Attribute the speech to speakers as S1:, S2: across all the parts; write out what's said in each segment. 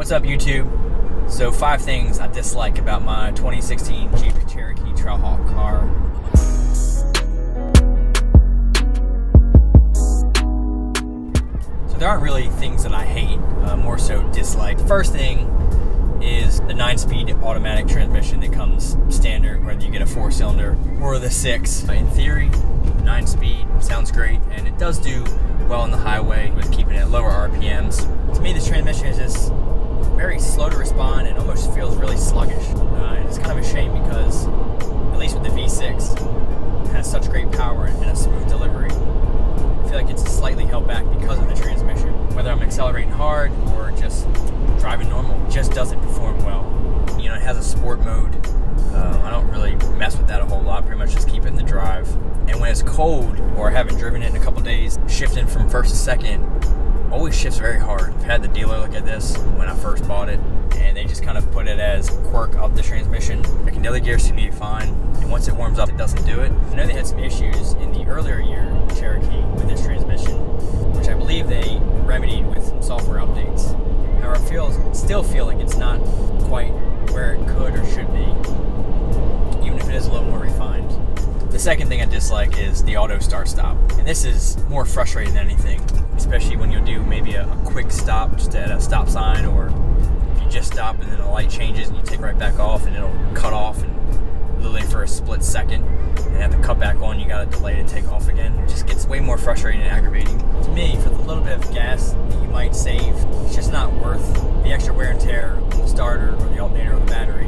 S1: What's up, YouTube? So 5 things I dislike about my 2016 Jeep Cherokee Trailhawk car. So there aren't really things that I hate, more so dislike. First thing is the 9-speed automatic transmission that comes standard, whether you get a 4-cylinder or the 6. In theory, 9-speed sounds great, and it does do well on the highway with keeping it at lower RPMs. To me, the transmission is just very slow to respond and almost feels really sluggish. And it's kind of a shame because, at least with the V6, it has such great power and a smooth delivery. I feel like it's slightly held back because of the transmission. Whether I'm accelerating hard or just driving normal, it just doesn't perform well. You know, it has a sport mode. I don't really mess with that a whole lot, pretty much just keep it in the drive. And when it's cold or I haven't driven it in a couple days, shifting from first to second always shifts very hard. I've had the dealer look at this when I first bought it, and they just kind of put it as quirk of the transmission. The other gears seem to be fine, and once it warms up, it doesn't do it. I know they had some issues in the earlier year Cherokee with this transmission, which I believe they remedied with some software updates. However, I still feel like it's not quite where it could or should be, even if it is a little more refined. The second thing I dislike is the auto start-stop, and this is more frustrating than anything, especially when you'll do maybe a quick stop just at a stop sign, or if you just stop and then the light changes and you take right back off and it'll cut off, and literally for a split second, and have to cut back on, you gotta delay to take off again. It just gets way more frustrating and aggravating. To me, for the little bit of gas that you might save, it's just not worth the extra wear and tear on the starter or the alternator or the battery,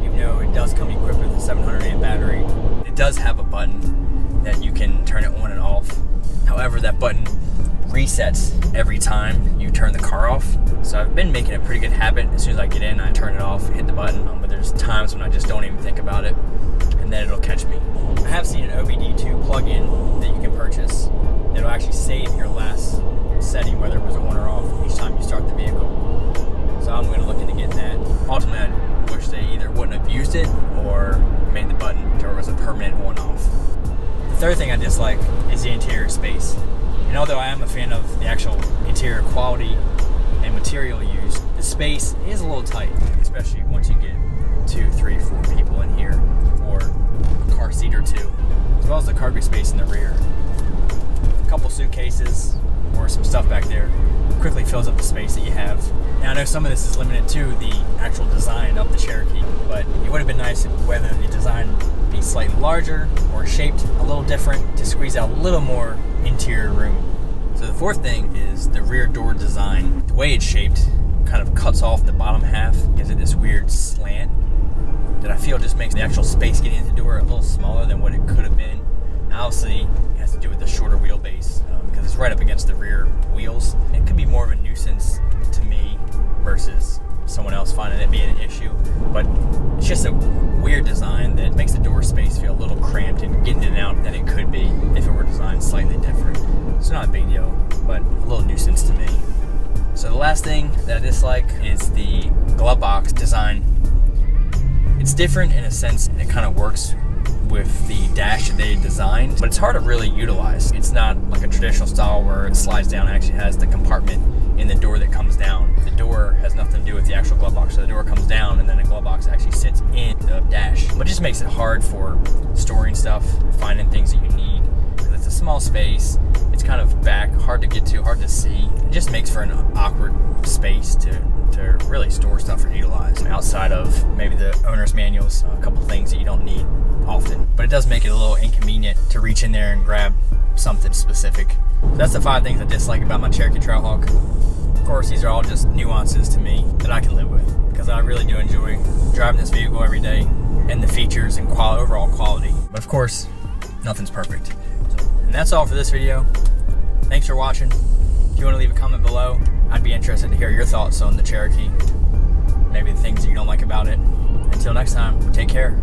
S1: even though it does come equipped with a 700 amp battery. It does have a button that you can turn it on and off. However, that button resets every time you turn the car off. So I've been making a pretty good habit. As soon as I get in, I turn it off, hit the button. But there's times when I just don't even think about it, and then it'll catch me. I have seen an OBD2 plug-in that you can purchase that'll actually save your last setting, whether it was on or off, each time you start the vehicle. So I'm going to look into getting that. Ultimately, I wish they either wouldn't have used it or made the button to where it was a permanent on-off. The third thing I dislike is the interior space. And although I am a fan of the actual interior quality and material used, the space is a little tight, especially once you get 2, 3, 4 people in here, or a car seat or 2, as well as the cargo space in the rear. A couple suitcases or some stuff back there quickly fills up the space that you have. Now I know some of this is limited to the actual design of the Cherokee, but it would have been nice if whether the design be slightly larger or shaped a little different to squeeze out a little more interior room. So the fourth thing is the rear door design. The way it's shaped kind of cuts off the bottom half, gives it this weird slant that I feel just makes the actual space getting into the door a little smaller than what it could have been. Now, obviously, it has to do with the shorter wheelbase because it's right up against the rear wheels. It could be more of a nuisance to me versus someone else finding it being an issue, but it's just a weird design that makes the door space feel a little cramped and getting in and out than it could be if it were designed slightly different. It's not a big deal, but a little nuisance to me. So the last thing that I dislike is the glove box design. It's different in a sense, and it kind of works with the dash that they designed, but it's hard to really utilize. It's not like a traditional style where it slides down and actually has the compartment in the door that comes down. The door has nothing to do with the actual glove box, so the door comes down and then the glove box actually sits in the dash. But it just makes it hard for storing stuff, finding things that you need. Because it's a small space, it's kind of back, hard to get to, hard to see. It just makes for an awkward space to really store stuff or utilize outside of maybe the owner's manuals, a couple things that you don't need often. But it does make it a little inconvenient to reach in there and grab something specific. So that's the 5 things I dislike about my Cherokee Trailhawk. Of course, these are all just nuances to me that I can live with because I really do enjoy driving this vehicle every day and the features and overall quality. But of course, nothing's perfect. And that's all for this video. Thanks for watching. If you want to leave a comment below, I'd be interested to hear your thoughts on the Cherokee. Maybe the things that you don't like about it. Until next time, take care.